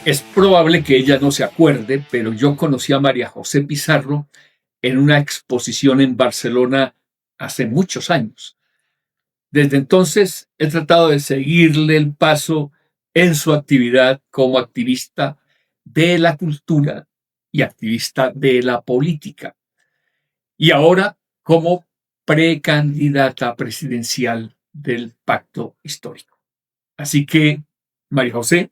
Es probable que ella no se acuerde, pero yo conocí a María José Pizarro en una exposición en Barcelona hace muchos años. Desde entonces he tratado de seguirle el paso en su actividad como activista de la cultura y activista de la política. Y ahora como precandidata presidencial del Pacto Histórico. Así que, María José,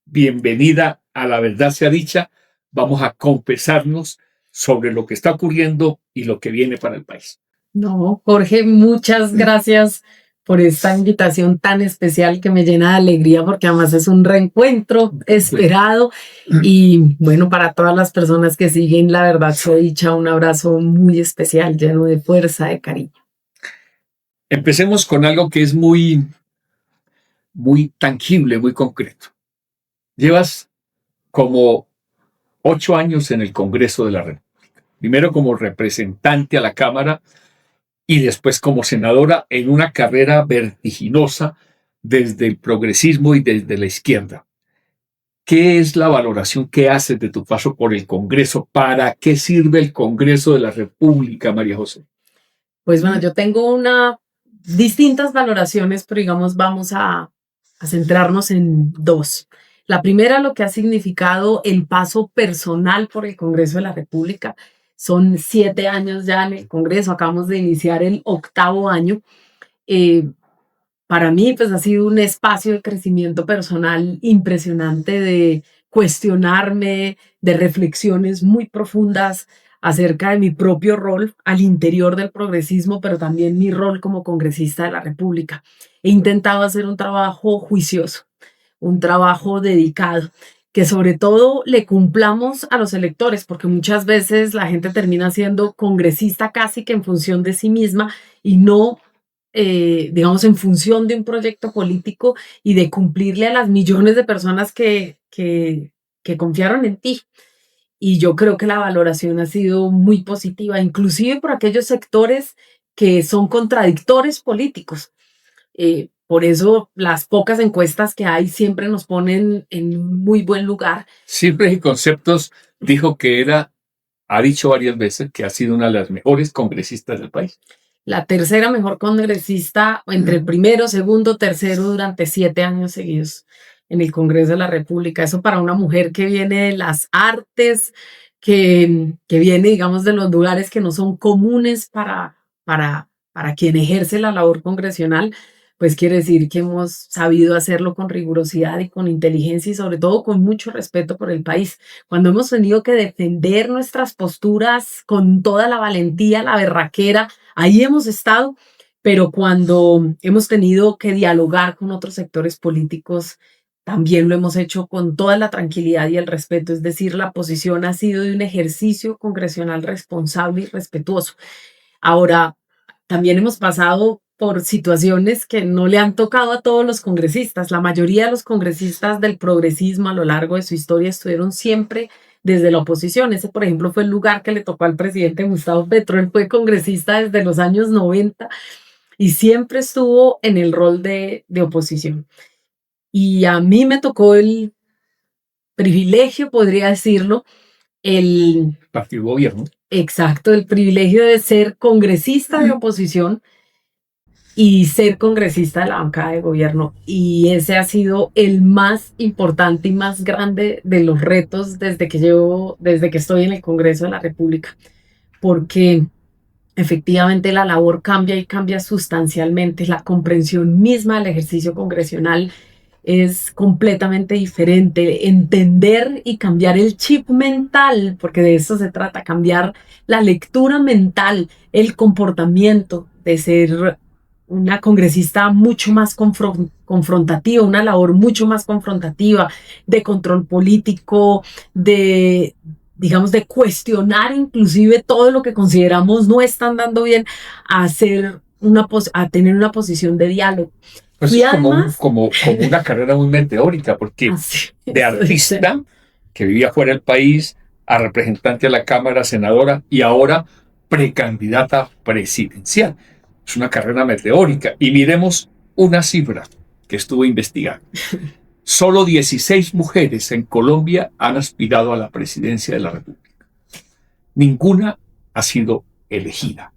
bienvenida a La Verdad Sea Dicha. Vamos a confesarnos sobre lo que está ocurriendo y lo que viene para el país. No, Jorge, muchas gracias por esta invitación tan especial que me llena de alegría porque además es un reencuentro esperado y bueno, para todas las personas que siguen La Verdad Sea Dicha, un abrazo muy especial, lleno de fuerza, de cariño. Empecemos con algo que es muy tangible, muy concreto. Llevas como 8 años en el Congreso de la República. Primero como representante a la Cámara y después como senadora en una carrera vertiginosa desde el progresismo y desde la izquierda. ¿Qué es la valoración que haces de tu paso por el Congreso? ¿Para qué sirve el Congreso de la República, María José? Pues bueno, yo tengo distintas valoraciones, pero digamos vamos a centrarnos en dos. La primera, lo que ha significado el paso personal por el Congreso de la República. Son 7 años ya en el Congreso, acabamos de iniciar el 8º año. Para mí, pues ha sido un espacio de crecimiento personal impresionante, de cuestionarme, de reflexiones muy profundas acerca de mi propio rol al interior del progresismo, pero también mi rol como congresista de la República. He intentado hacer un trabajo juicioso, un trabajo dedicado, que sobre todo le cumplamos a los electores, porque muchas veces la gente termina siendo congresista casi que en función de sí misma y no digamos, en función de un proyecto político y de cumplirle a las millones de personas que confiaron en ti. Y yo creo que la valoración ha sido muy positiva, inclusive por aquellos sectores que son contradictores políticos. Por eso las pocas encuestas que hay siempre nos ponen en un muy buen lugar. Cifras y Conceptos dijo que ha dicho varias veces que ha sido una de las mejores congresistas del país. La tercera mejor congresista entre el primero, segundo, tercero durante 7 años seguidos en el Congreso de la República. Eso para una mujer que viene de las artes, que viene, digamos, de los lugares que no son comunes para quien ejerce la labor congresional, pues quiere decir que hemos sabido hacerlo con rigurosidad y con inteligencia y sobre todo con mucho respeto por el país. Cuando hemos tenido que defender nuestras posturas con toda la valentía, la berraquera, ahí hemos estado, pero cuando hemos tenido que dialogar con otros sectores políticos, también lo hemos hecho con toda la tranquilidad y el respeto. Es decir, la posición ha sido de un ejercicio congresional responsable y respetuoso. Ahora, también hemos pasado por situaciones que no le han tocado a todos los congresistas. La mayoría de los congresistas del progresismo a lo largo de su historia estuvieron siempre desde la oposición. Ese, por ejemplo, fue el lugar que le tocó al presidente Gustavo Petro. Él fue congresista desde los años 90 y siempre estuvo en el rol de oposición. Y a mí me tocó el privilegio, podría decirlo, el partido gobierno. Exacto, el privilegio de ser congresista de oposición y ser congresista de la bancada de gobierno. Y ese ha sido el más importante y más grande de los retos desde que estoy en el Congreso de la República, porque efectivamente la labor cambia y cambia sustancialmente. La comprensión misma del ejercicio congresional es completamente diferente. Entender y cambiar el chip mental, porque de eso se trata, cambiar la lectura mental, el comportamiento de ser una congresista mucho más confrontativa, una labor mucho más confrontativa, de control político, digamos, de cuestionar inclusive todo lo que consideramos no están dando bien, a tener una posición de diálogo. Pues es como una carrera muy meteórica, porque de artista que vivía fuera del país, a representante a la Cámara, senadora y ahora precandidata presidencial. Es una carrera meteórica. Y miremos una cifra que estuve investigando. Solo 16 mujeres en Colombia han aspirado a la presidencia de la República. Ninguna ha sido elegida.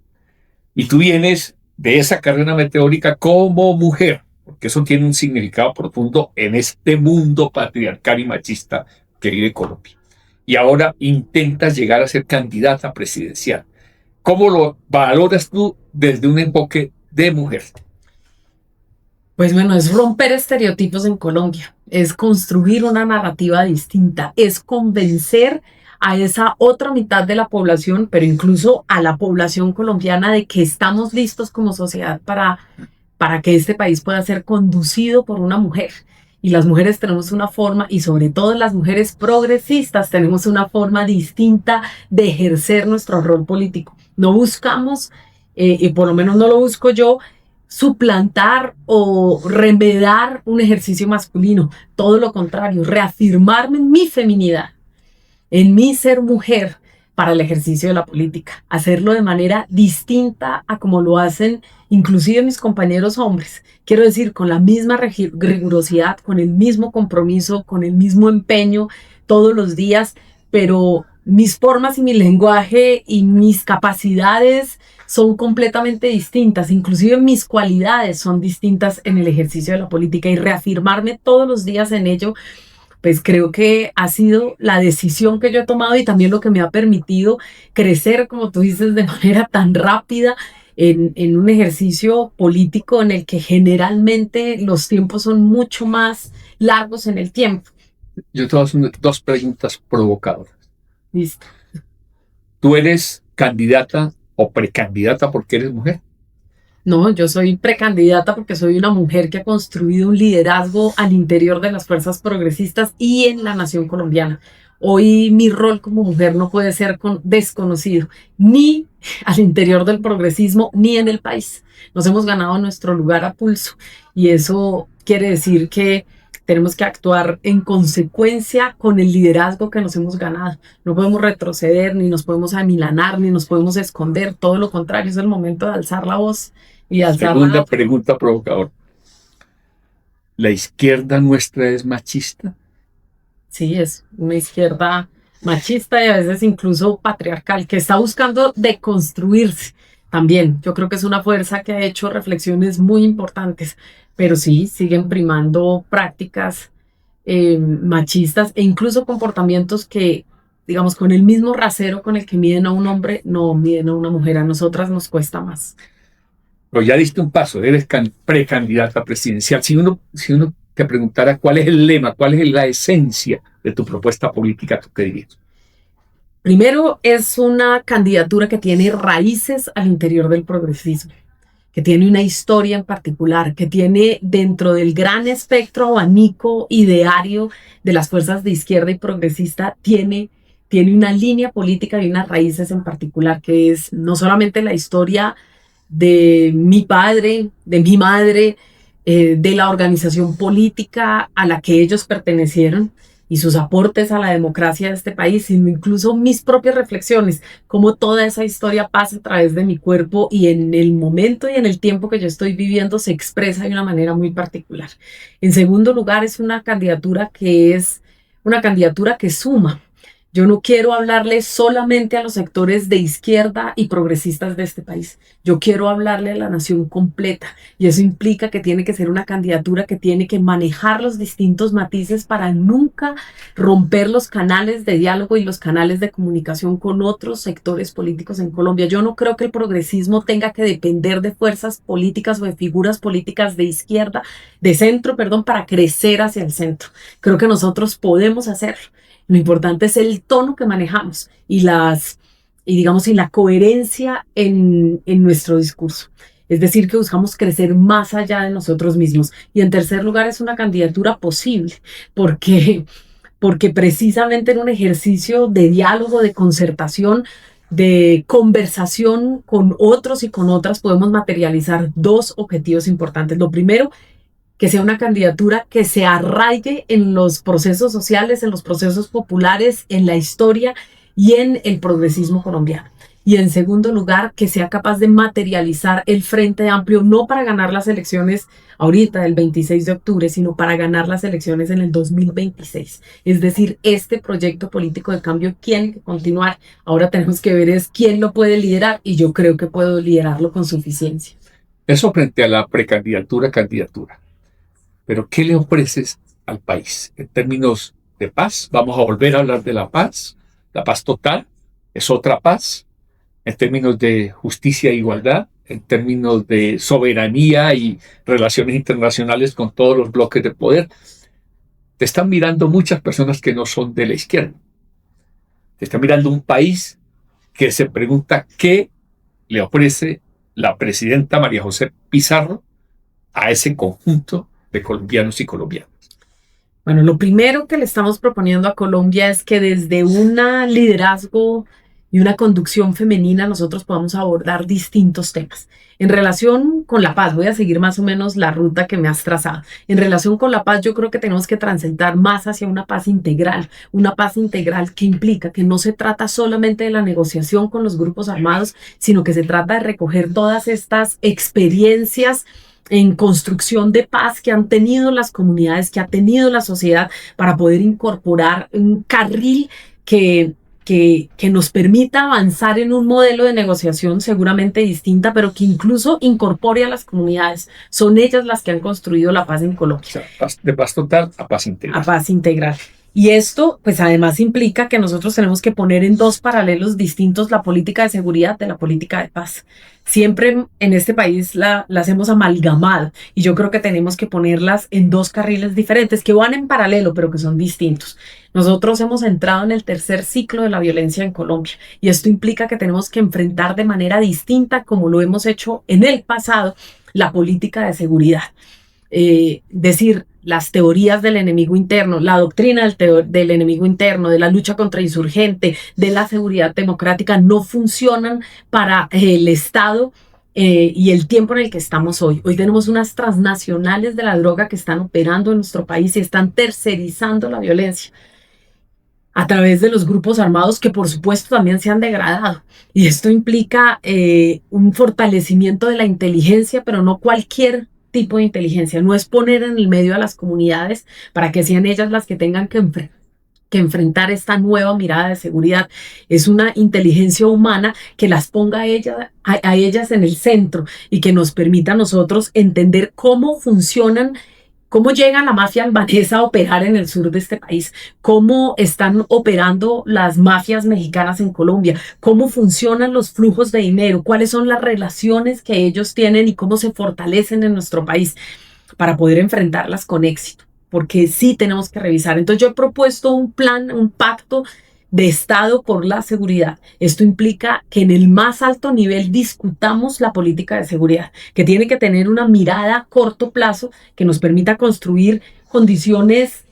Y tú vienes de esa carrera meteórica como mujer, porque eso tiene un significado profundo en este mundo patriarcal y machista que vive Colombia. Y ahora intentas llegar a ser candidata presidencial. ¿Cómo lo valoras tú desde un enfoque de mujer? Pues bueno, es romper estereotipos en Colombia, es construir una narrativa distinta, es convencer a esa otra mitad de la población, pero incluso a la población colombiana, de que estamos listos como sociedad para que este país pueda ser conducido por una mujer. Y las mujeres tenemos una forma, y sobre todo las mujeres progresistas, tenemos una forma distinta de ejercer nuestro rol político. No buscamos, y por lo menos no lo busco yo, suplantar o remedar un ejercicio masculino. Todo lo contrario, reafirmarme en mi feminidad, en mi ser mujer para el ejercicio de la política. Hacerlo de manera distinta a como lo hacen inclusive mis compañeros hombres. Quiero decir, con la misma rigurosidad, con el mismo compromiso, con el mismo empeño todos los días, pero mis formas y mi lenguaje y mis capacidades son completamente distintas, inclusive mis cualidades son distintas en el ejercicio de la política, y reafirmarme todos los días en ello, pues creo que ha sido la decisión que yo he tomado y también lo que me ha permitido crecer, como tú dices, de manera tan rápida en un ejercicio político en el que generalmente los tiempos son mucho más largos en el tiempo. Yo te voy a hacer dos preguntas provocadoras. Listo. ¿Tú eres candidata o precandidata porque eres mujer? No, yo soy precandidata porque soy una mujer que ha construido un liderazgo al interior de las fuerzas progresistas y en la nación colombiana. Hoy mi rol como mujer no puede ser desconocido, ni al interior del progresismo, ni en el país. Nos hemos ganado nuestro lugar a pulso, y eso quiere decir que tenemos que actuar en consecuencia con el liderazgo que nos hemos ganado. No podemos retroceder, ni nos podemos amilanar, ni nos podemos esconder. Todo lo contrario, es el momento de alzar la voz y alzar la voz. Segunda pregunta provocadora. ¿La izquierda nuestra es machista? Sí, es una izquierda machista y a veces incluso patriarcal, que está buscando deconstruirse también. Yo creo que es una fuerza que ha hecho reflexiones muy importantes, pero sí, siguen primando prácticas machistas e incluso comportamientos que, digamos, con el mismo rasero con el que miden a un hombre, no miden a una mujer. A nosotras nos cuesta más. Pero ya diste un paso, eres precandidata presidencial. Si uno te preguntara cuál es el lema, cuál es la esencia de tu propuesta política, ¿tú qué dirías? Primero, es una candidatura que tiene raíces al interior del progresismo, que tiene una historia en particular, que tiene dentro del gran espectro abanico ideario de las fuerzas de izquierda y progresista, tiene una línea política y unas raíces en particular, que es no solamente la historia de mi padre, de mi madre, de la organización política a la que ellos pertenecieron y sus aportes a la democracia de este país, sino incluso mis propias reflexiones, cómo toda esa historia pasa a través de mi cuerpo y en el momento y en el tiempo que yo estoy viviendo se expresa de una manera muy particular. En segundo lugar, es una candidatura que suma. Yo no quiero hablarle solamente a los sectores de izquierda y progresistas de este país. Yo quiero hablarle a la nación completa, y eso implica que tiene que ser una candidatura que tiene que manejar los distintos matices para nunca romper los canales de diálogo y los canales de comunicación con otros sectores políticos en Colombia. Yo no creo que el progresismo tenga que depender de fuerzas políticas o de figuras políticas de izquierda, de centro, perdón, para crecer hacia el centro. Creo que nosotros podemos hacerlo. Lo importante es el tono que manejamos y la coherencia en nuestro discurso. Es decir, que buscamos crecer más allá de nosotros mismos. Y en tercer lugar, es una candidatura posible, porque precisamente en un ejercicio de diálogo, de concertación, de conversación con otros y con otras, podemos materializar dos objetivos importantes. Lo primero, que sea una candidatura que se arraigue en los procesos sociales, en los procesos populares, en la historia y en el progresismo colombiano. Y en segundo lugar, que sea capaz de materializar el Frente Amplio, no para ganar las elecciones ahorita, el 26 de octubre, sino para ganar las elecciones en el 2026. Es decir, este proyecto político de cambio tiene que continuar. Ahora tenemos que ver es quién lo puede liderar y yo creo que puedo liderarlo con suficiencia. Eso frente a la candidatura. Pero ¿qué le ofreces al país en términos de paz? Vamos a volver a hablar de la paz total, es otra paz, en términos de justicia e igualdad, en términos de soberanía y relaciones internacionales con todos los bloques de poder. Te están mirando muchas personas que no son de la izquierda. Te está mirando un país que se pregunta qué le ofrece la presidenta María José Pizarro a ese conjunto de colombianos y colombianas. Bueno, lo primero que le estamos proponiendo a Colombia es que desde un liderazgo y una conducción femenina nosotros podamos abordar distintos temas. En relación con la paz, voy a seguir más o menos la ruta que me has trazado. En relación con la paz, yo creo que tenemos que transitar más hacia una paz integral que implica que no se trata solamente de la negociación con los grupos armados, sino que se trata de recoger todas estas experiencias en construcción de paz que han tenido las comunidades, que ha tenido la sociedad, para poder incorporar un carril que nos permita avanzar en un modelo de negociación seguramente distinta, pero que incluso incorpore a las comunidades. Son ellas las que han construido la paz en Colombia. O sea, de paz total a paz integral. A paz integral. Y esto, pues además implica que nosotros tenemos que poner en dos paralelos distintos la política de seguridad de la política de paz. Siempre en este país las hemos amalgamado y yo creo que tenemos que ponerlas en dos carriles diferentes que van en paralelo, pero que son distintos. Nosotros hemos entrado en el tercer ciclo de la violencia en Colombia y esto implica que tenemos que enfrentar de manera distinta, como lo hemos hecho en el pasado, la política de seguridad. Decir las teorías del enemigo interno, la doctrina del enemigo interno, de la lucha contra insurgente, de la seguridad democrática, no funcionan para el Estado y el tiempo en el que estamos hoy. Hoy tenemos unas transnacionales de la droga que están operando en nuestro país y están tercerizando la violencia a través de los grupos armados que por supuesto también se han degradado. Y esto implica un fortalecimiento de la inteligencia, pero no cualquier tipo de inteligencia. No es poner en el medio a las comunidades para que sean ellas las que tengan que enfrentar esta nueva mirada de seguridad. Es una inteligencia humana que las ponga a ellas en el centro y que nos permita a nosotros entender cómo funcionan. ¿Cómo llega la mafia albanesa a operar en el sur de este país? ¿Cómo están operando las mafias mexicanas en Colombia? ¿Cómo funcionan los flujos de dinero? ¿Cuáles son las relaciones que ellos tienen y cómo se fortalecen en nuestro país para poder enfrentarlas con éxito? Porque sí tenemos que revisar. Entonces yo he propuesto un plan, un pacto de Estado por la seguridad. Esto implica que en el más alto nivel discutamos la política de seguridad, que tiene que tener una mirada a corto plazo que nos permita construir condiciones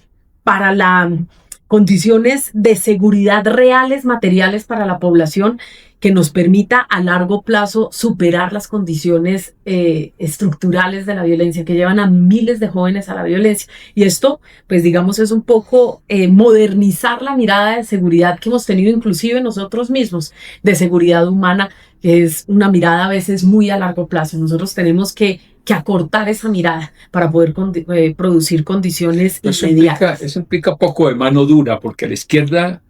de seguridad reales, materiales para la población, que nos permita a largo plazo superar las condiciones estructurales de la violencia que llevan a miles de jóvenes a la violencia. Y esto, pues digamos, es un poco modernizar la mirada de seguridad que hemos tenido inclusive nosotros mismos, de seguridad humana, que es una mirada a veces muy a largo plazo. Nosotros tenemos que acortar esa mirada para poder producir condiciones inmediatas. Eso implica poco de mano dura, porque a la izquierda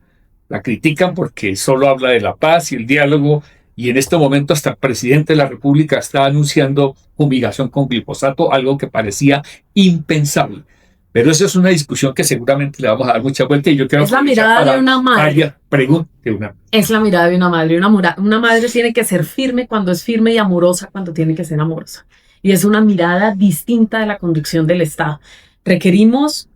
la critican porque solo habla de la paz y el diálogo, y en este momento hasta el presidente de la República está anunciando fumigación con glifosato, algo que parecía impensable. Pero esa es una discusión que seguramente le vamos a dar mucha vuelta y yo quiero... Es la mirada de una madre. Es la mirada de una madre. Una madre tiene que ser firme cuando es firme y amorosa cuando tiene que ser amorosa. Y es una mirada distinta de la conducción del Estado. Requerimos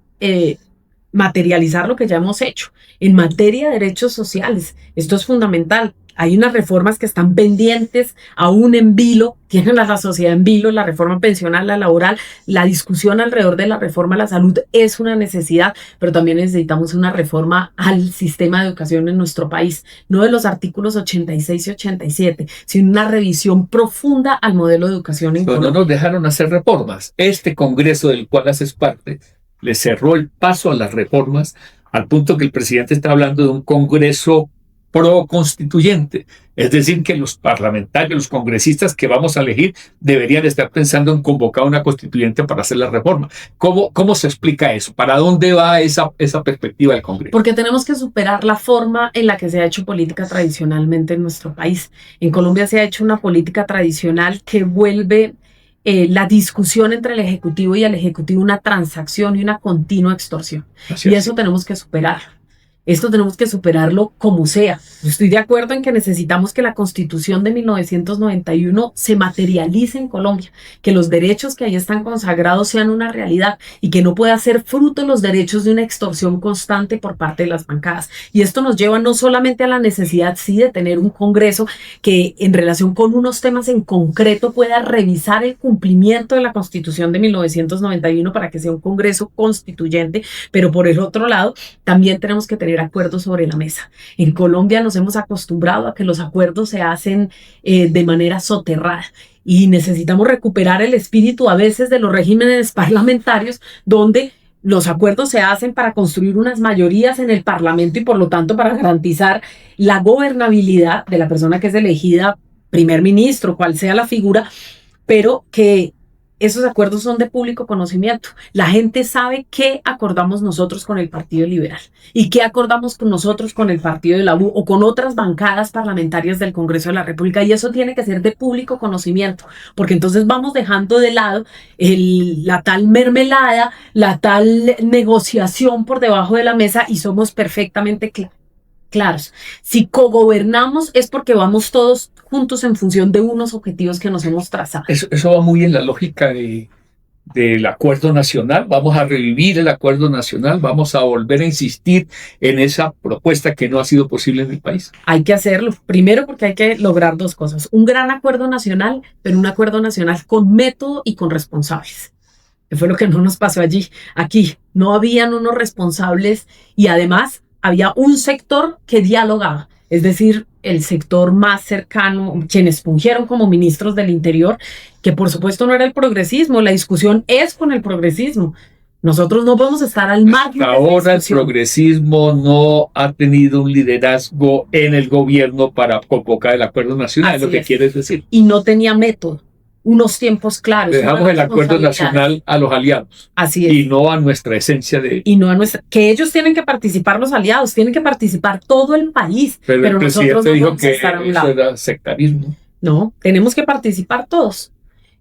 materializar lo que ya hemos hecho. En materia de derechos sociales, esto es fundamental. Hay unas reformas que están pendientes, aún en vilo, tienen a la sociedad en vilo, la reforma pensional, la laboral, la discusión alrededor de la reforma a la salud es una necesidad, pero también necesitamos una reforma al sistema de educación en nuestro país, no de los artículos 86 y 87, sino una revisión profunda al modelo de educación en Colombia. No nos dejaron hacer reformas. Este Congreso del cual haces parte le cerró el paso a las reformas, al punto que el presidente está hablando de un Congreso pro-constituyente. Es decir, que los parlamentarios, los congresistas que vamos a elegir deberían estar pensando en convocar una constituyente para hacer la reforma. ¿Cómo se explica eso? ¿Para dónde va esa perspectiva del Congreso? Porque tenemos que superar la forma en la que se ha hecho política tradicionalmente en nuestro país. En Colombia se ha hecho una política tradicional que vuelve la discusión entre el Ejecutivo y el Ejecutivo una transacción y una continua extorsión. Así Y es. eso tenemos que superar. Esto tenemos que superarlo como sea. Estoy de acuerdo en que necesitamos que la Constitución de 1991 se materialice en Colombia, que los derechos que ahí están consagrados sean una realidad y que no pueda ser fruto los derechos de una extorsión constante por parte de las bancadas. Y esto nos lleva no solamente a la necesidad, sí, de tener un Congreso que en relación con unos temas en concreto pueda revisar el cumplimiento de la Constitución de 1991 para que sea un Congreso constituyente, pero por el otro lado, también tenemos que tener acuerdos sobre la mesa. En Colombia nos hemos acostumbrado a que los acuerdos se hacen de manera soterrada y necesitamos recuperar el espíritu a veces de los regímenes parlamentarios donde los acuerdos se hacen para construir unas mayorías en el Parlamento y por lo tanto para garantizar la gobernabilidad de la persona que es elegida primer ministro, cual sea la figura, pero que esos acuerdos son de público conocimiento. La gente sabe qué acordamos nosotros con el Partido Liberal y qué acordamos con nosotros con el Partido de la U o con otras bancadas parlamentarias del Congreso de la República, y eso tiene que ser de público conocimiento, porque entonces vamos dejando de lado la tal mermelada, la tal negociación por debajo de la mesa y somos perfectamente claros. Si cogobernamos es porque vamos todos juntos en función de unos objetivos que nos hemos trazado. Eso va muy en la lógica del acuerdo nacional. Vamos a revivir el acuerdo nacional, vamos a volver a insistir en esa propuesta que no ha sido posible en el país. Hay que hacerlo, primero porque hay que lograr dos cosas: un gran acuerdo nacional, pero un acuerdo nacional con método y con responsables. Que fue lo que no nos pasó aquí no habían unos responsables y además había un sector que dialogaba, es decir, el sector más cercano, quienes fungieron como ministros del Interior, que por supuesto no era el progresismo, la discusión es con el progresismo. Nosotros no podemos estar al margen. Hasta ahora el progresismo no ha tenido un liderazgo en el gobierno para convocar el acuerdo nacional, es lo que quieres decir. Y no tenía método, unos tiempos claros. Dejamos el acuerdo nacional a los aliados. Así es. Y no a nuestra esencia de... Y no a nuestra... Que ellos tienen que participar, los aliados, tienen que participar todo el país. Pero el presidente nosotros no dijo que estar a un eso lado. era sectarismo. No, tenemos que participar todos.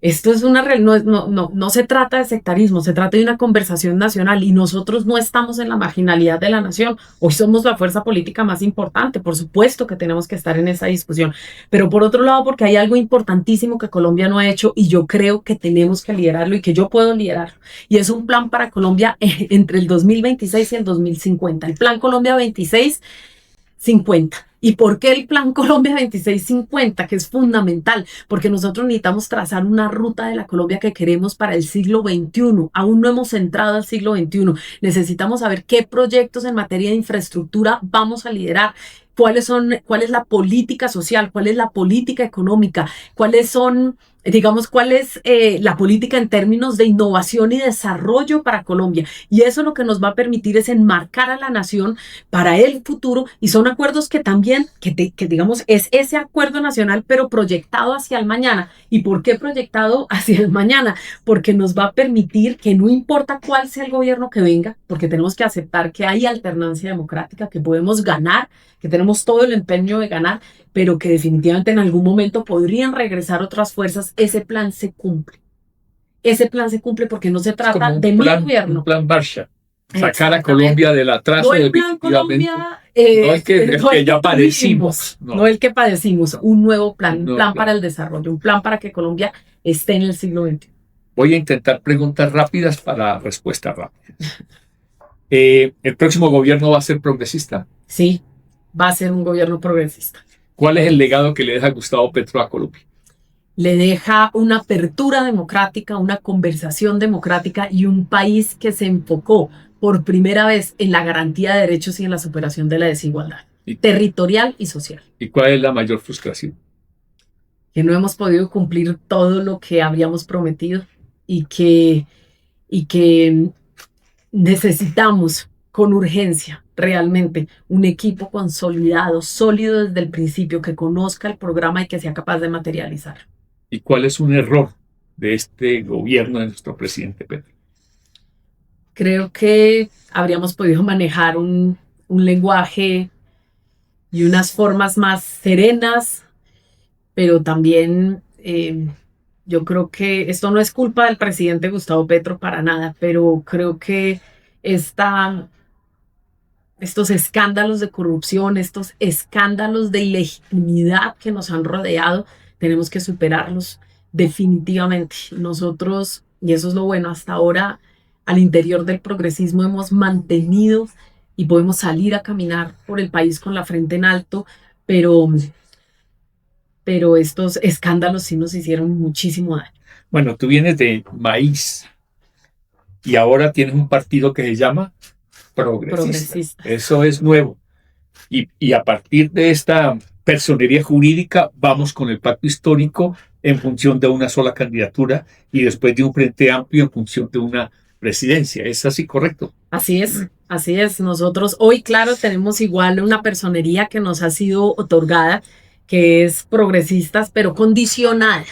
Esto es no se trata de sectarismo, se trata de una conversación nacional y nosotros no estamos en la marginalidad de la nación. Hoy somos la fuerza política más importante, por supuesto que tenemos que estar en esa discusión, pero por otro lado porque hay algo importantísimo que Colombia no ha hecho y yo creo que tenemos que liderarlo y que yo puedo liderarlo, y es un plan para Colombia entre el 2026 y el 2050, el Plan Colombia 2650. ¿Y por qué el Plan Colombia 2650? Que es fundamental, porque nosotros necesitamos trazar una ruta de la Colombia que queremos para el siglo XXI. Aún no hemos entrado al siglo XXI. Necesitamos saber qué proyectos en materia de infraestructura vamos a liderar, cuál es la política social, cuál es la política económica, cuál es la política en términos de innovación y desarrollo para Colombia. Y eso lo que nos va a permitir es enmarcar a la nación para el futuro, y son acuerdos que también, digamos, es ese acuerdo nacional, pero proyectado hacia el mañana. ¿Y por qué proyectado hacia el mañana? Porque nos va a permitir que no importa cuál sea el gobierno que venga, porque tenemos que aceptar que hay alternancia democrática, que podemos ganar, que tenemos todo el empeño de ganar, pero que definitivamente en algún momento podrían regresar otras fuerzas. Ese plan se cumple. Ese plan se cumple porque no se trata de mi gobierno. Un plan Marshall. Sacar a Colombia del atraso. No el plan Colombia, no el que ya padecimos. No el que padecimos, un nuero plan, un plan para el desarrollo, un plan para que Colombia esté en el siglo XXI. Voy a intentar preguntas rápidas para respuestas rápidas. ¿El próximo gobierno va a ser progresista? Sí, va a ser un gobierno progresista. ¿Cuál es el legado que le deja Gustavo Petro a Colombia? Le deja una apertura democrática, una conversación democrática y un país que se enfocó por primera vez en la garantía de derechos y en la superación de la desigualdad territorial y social. ¿Y cuál es la mayor frustración? Que no hemos podido cumplir todo lo que habíamos prometido y que necesitamos con urgencia realmente un equipo consolidado, sólido desde el principio, que conozca el programa y que sea capaz de materializar. ¿Y cuál es un error de este gobierno de nuestro presidente Petro? Creo que habríamos podido manejar un lenguaje y unas formas más serenas, pero también yo creo que esto no es culpa del presidente Gustavo Petro para nada, pero creo que estos escándalos de corrupción, estos escándalos de ilegitimidad que nos han rodeado, tenemos que superarlos definitivamente. Nosotros, y eso es lo bueno, hasta ahora al interior del progresismo hemos mantenido y podemos salir a caminar por el país con la frente en alto, pero estos escándalos sí nos hicieron muchísimo daño. Bueno, tú vienes de Maíz y ahora tienes un partido que se llama Progresista. Eso es nuevo. Y a partir de esta personería jurídica vamos con el pacto histórico en función de una sola candidatura y después de un frente amplio en función de una presidencia. ¿Es así correcto? Así es, así es. Nosotros hoy, claro, tenemos igual una personería que nos ha sido otorgada, que es Progresistas, pero condicionada.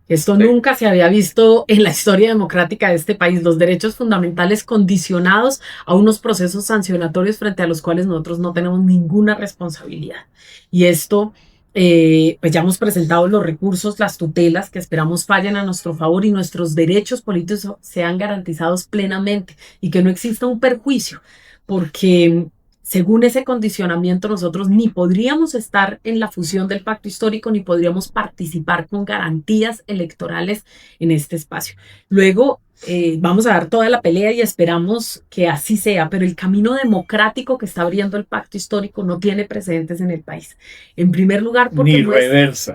Esto nunca se había visto en la historia democrática de este país, los derechos fundamentales condicionados a unos procesos sancionatorios frente a los cuales nosotros no tenemos ninguna responsabilidad. Y esto, pues ya hemos presentado los recursos, las tutelas que esperamos fallen a nuestro favor y nuestros derechos políticos sean garantizados plenamente y que no exista un perjuicio, porque según ese condicionamiento, nosotros ni podríamos estar en la fusión del pacto histórico, ni podríamos participar con garantías electorales en este espacio. Luego vamos a dar toda la pelea y esperamos que así sea, pero el camino democrático que está abriendo el pacto histórico no tiene precedentes en el país. En primer lugar, porque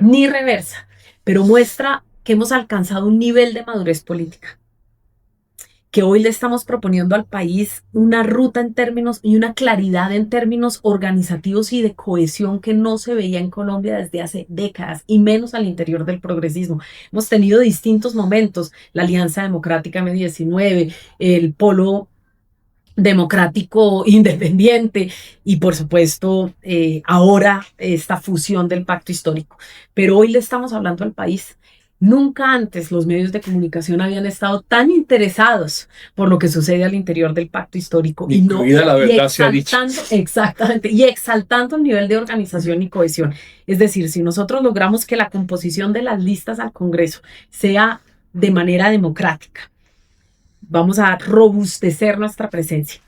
ni reversa, pero muestra que hemos alcanzado un nivel de madurez política, que hoy le estamos proponiendo al país una ruta en términos y una claridad en términos organizativos y de cohesión que no se veía en Colombia desde hace décadas y menos al interior del progresismo. Hemos tenido distintos momentos, la Alianza Democrática M19, el Polo Democrático Independiente y por supuesto ahora esta fusión del pacto histórico. Pero hoy le estamos hablando al país. Nunca antes los medios de comunicación habían estado tan interesados por lo que sucede al interior del pacto histórico y exactamente, y exaltando el nivel de organización y cohesión. Es decir, si nosotros logramos que la composición de las listas al Congreso sea de manera democrática, vamos a robustecer nuestra presencia.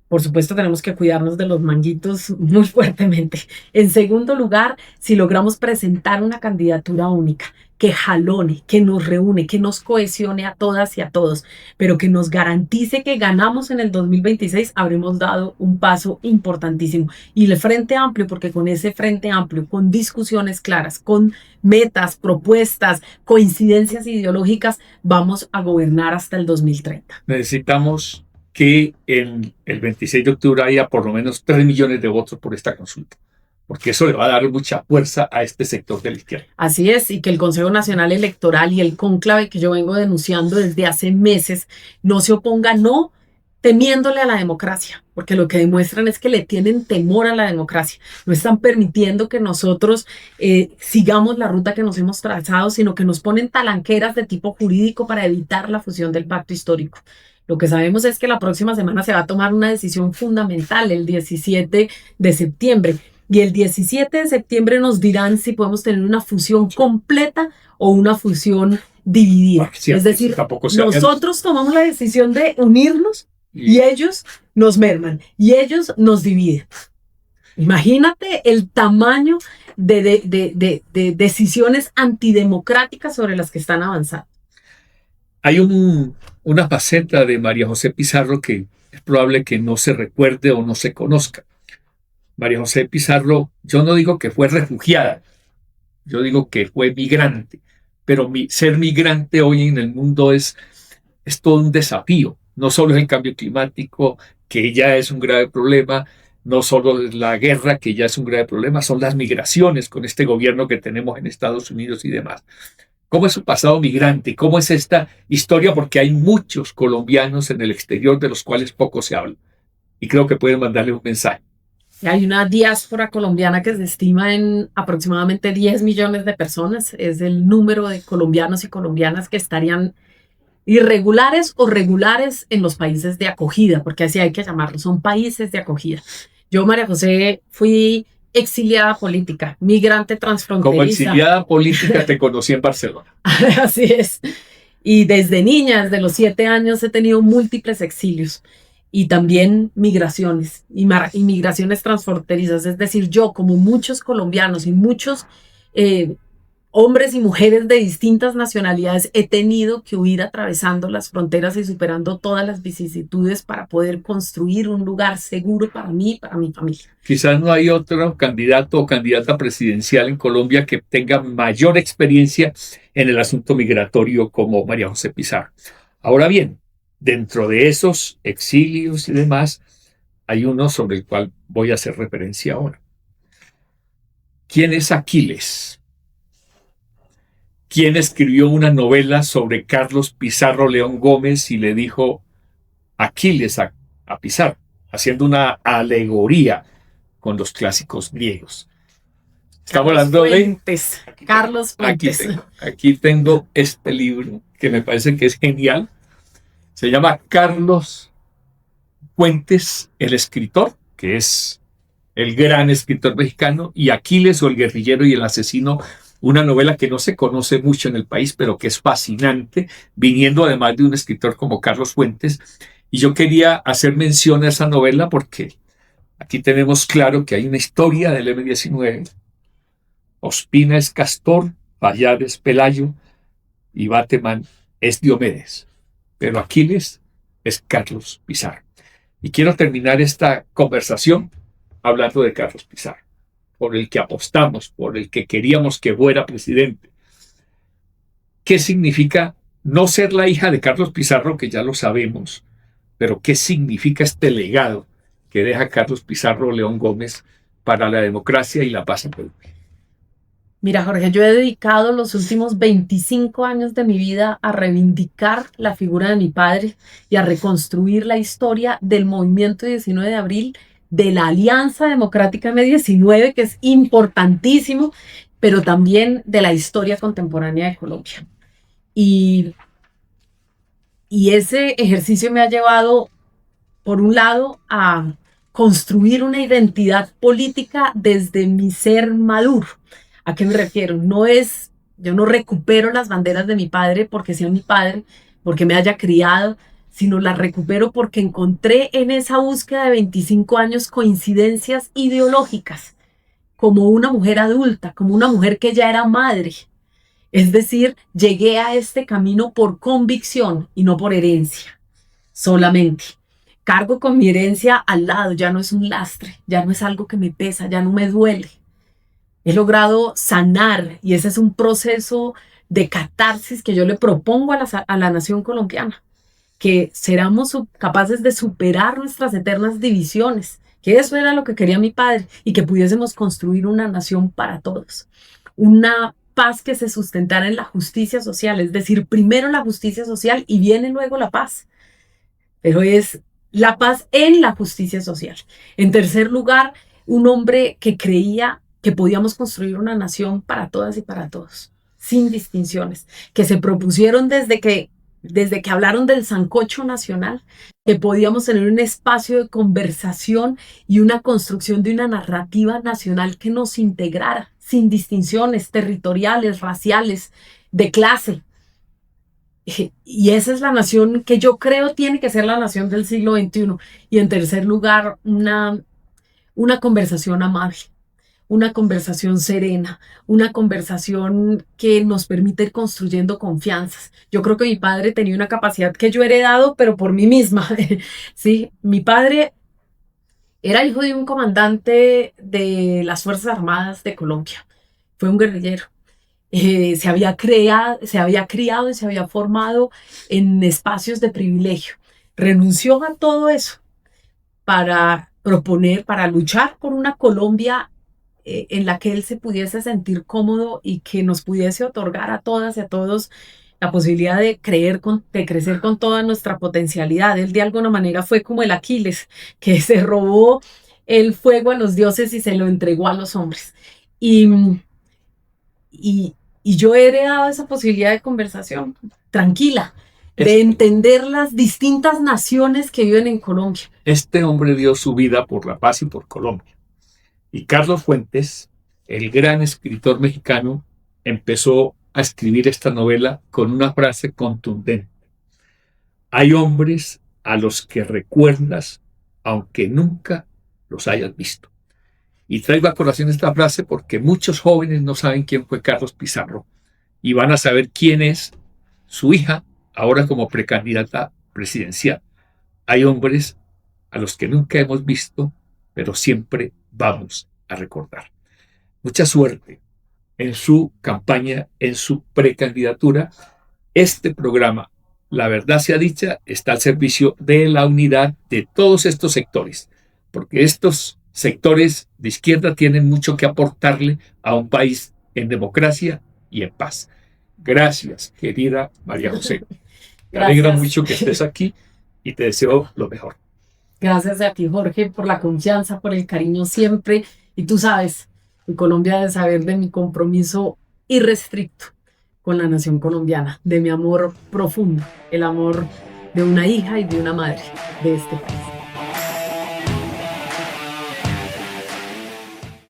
Por supuesto, tenemos que cuidarnos de los manguitos muy fuertemente. En segundo lugar, si logramos presentar una candidatura única, que jalone, que nos reúne, que nos cohesione a todas y a todos, pero que nos garantice que ganamos en el 2026, habremos dado un paso importantísimo. Y el Frente Amplio, porque con ese Frente Amplio, con discusiones claras, con metas, propuestas, coincidencias ideológicas, vamos a gobernar hasta el 2030. Necesitamos que en el 26 de octubre haya por lo menos 3 millones de votos por esta consulta, porque eso le va a dar mucha fuerza a este sector de la izquierda. Así es, y que el Consejo Nacional Electoral y el cónclave que yo vengo denunciando desde hace meses no se oponga, no temiéndole a la democracia, porque lo que demuestran es que le tienen temor a la democracia. No están permitiendo que nosotros sigamos la ruta que nos hemos trazado, sino que nos ponen talanqueras de tipo jurídico para evitar la fusión del pacto histórico. Lo que sabemos es que la próxima semana se va a tomar una decisión fundamental, el 17 de septiembre. Y el 17 de septiembre nos dirán si podemos tener una fusión completa o una fusión dividida. Es decir, nosotros tomamos la decisión de unirnos y ellos nos merman y ellos nos dividen. Imagínate el tamaño de decisiones antidemocráticas sobre las que están avanzando. Hay una faceta de María José Pizarro que es probable que no se recuerde o no se conozca. María José Pizarro, yo no digo que fue refugiada, yo digo que fue migrante, pero ser migrante hoy en el mundo es todo un desafío. No solo es el cambio climático, que ya es un grave problema, no solo es la guerra, que ya es un grave problema, son las migraciones con este gobierno que tenemos en Estados Unidos y demás. ¿Cómo es su pasado migrante? ¿Cómo es esta historia? Porque hay muchos colombianos en el exterior de los cuales poco se habla. y creo que pueden mandarle un mensaje. Hay una diáspora colombiana que se estima en aproximadamente 10 millones de personas. Es el número de colombianos y colombianas que estarían irregulares o regulares en los países de acogida, porque así hay que llamarlos, son países de acogida. Yo, María José, fui exiliada política, migrante transfronteriza. Como exiliada política te conocí en Barcelona. Así es. Y desde niña, desde los 7 años, he tenido múltiples exilios y también migraciones y migraciones transfronterizas. Es decir, yo, como muchos colombianos y muchos hombres y mujeres de distintas nacionalidades, he tenido que huir atravesando las fronteras y superando todas las vicisitudes para poder construir un lugar seguro para mí y para mi familia. Quizás no hay otro candidato o candidata presidencial en Colombia que tenga mayor experiencia en el asunto migratorio como María José Pizarro. Ahora bien, dentro de esos exilios y demás, hay uno sobre el cual voy a hacer referencia ahora. ¿Quién es Aquiles? ¿Quién escribió una novela sobre Carlos Pizarro León Gómez y le dijo Aquiles a Pizarro, haciendo una alegoría con los clásicos griegos? Estamos hablando de Carlos Fuentes. Aquí tengo este libro que me parece que es genial. Se llama Carlos Fuentes, el escritor, que es el gran escritor mexicano, y Aquiles o el guerrillero y el asesino, una novela que no se conoce mucho en el país, pero que es fascinante, viniendo además de un escritor como Carlos Fuentes. Y yo quería hacer mención a esa novela porque aquí tenemos claro que hay una historia del M-19. Ospina es Castor, Bayard es Pelayo y Bateman es Diomedes. Pero Aquiles es Carlos Pizarro. Y quiero terminar esta conversación hablando de Carlos Pizarro, por el que apostamos, por el que queríamos que fuera presidente. ¿Qué significa no ser la hija de Carlos Pizarro, que ya lo sabemos, pero qué significa este legado que deja Carlos Pizarro León Gómez para la democracia y la paz en Colombia? Mira, Jorge, yo he dedicado los últimos 25 años de mi vida a reivindicar la figura de mi padre y a reconstruir la historia del movimiento 19 de abril, de la Alianza Democrática M-19, que es importantísimo, pero también de la historia contemporánea de Colombia. Y ese ejercicio me ha llevado, por un lado, a construir una identidad política desde mi ser maduro. ¿A qué me refiero? Yo no recupero las banderas de mi padre porque sea mi padre, porque me haya criado, sino las recupero porque encontré en esa búsqueda de 25 años coincidencias ideológicas, como una mujer adulta, como una mujer que ya era madre. Es decir, llegué a este camino por convicción y no por herencia solamente. Cargo con mi herencia al lado, ya no es un lastre, ya no es algo que me pesa, ya no me duele. He logrado sanar y ese es un proceso de catarsis que yo le propongo a la nación colombiana, que seamos capaces de superar nuestras eternas divisiones, que eso era lo que quería mi padre y que pudiésemos construir una nación para todos, una paz que se sustentara en la justicia social, es decir, primero la justicia social y viene luego la paz, pero es la paz en la justicia social. En tercer lugar, un hombre que creía que podíamos construir una nación para todas y para todos, sin distinciones, que se propusieron desde que hablaron del sancocho nacional, que podíamos tener un espacio de conversación y una construcción de una narrativa nacional que nos integrara, sin distinciones territoriales, raciales, de clase. Y esa es la nación que yo creo tiene que ser la nación del siglo XXI. Y en tercer lugar, una conversación amable, una conversación serena, una conversación que nos permite ir construyendo confianzas. Yo creo que mi padre tenía una capacidad que yo he heredado, pero por mí misma. Sí, mi padre era hijo de un comandante de las Fuerzas Armadas de Colombia. Fue un guerrillero. Se había criado y se había formado en espacios de privilegio. Renunció a todo eso para luchar por una Colombia en la que él se pudiese sentir cómodo y que nos pudiese otorgar a todas y a todos la posibilidad de de crecer con toda nuestra potencialidad. Él de alguna manera fue como el Aquiles, que se robó el fuego a los dioses y se lo entregó a los hombres. Y, y yo he heredado esa posibilidad de conversación tranquila, de entender las distintas naciones que viven en Colombia. Este hombre dio su vida por la paz y por Colombia. Y Carlos Fuentes, el gran escritor mexicano, empezó a escribir esta novela con una frase contundente. Hay hombres a los que recuerdas aunque nunca los hayas visto. Y traigo a colación esta frase porque muchos jóvenes no saben quién fue Carlos Pizarro y van a saber quién es su hija ahora como precandidata presidencial. Hay hombres a los que nunca hemos visto, pero siempre vamos a recordar. Mucha suerte en su campaña, en su precandidatura. Este programa, la verdad sea dicha, está al servicio de la unidad de todos estos sectores, porque estos sectores de izquierda tienen mucho que aportarle a un país en democracia y en paz. Gracias, querida María José. Me alegra mucho que estés aquí y te deseo lo mejor. Gracias a ti, Jorge, por la confianza, por el cariño siempre. Y tú sabes, en Colombia debe saber de mi compromiso irrestricto con la nación colombiana, de mi amor profundo, el amor de una hija y de una madre de este país.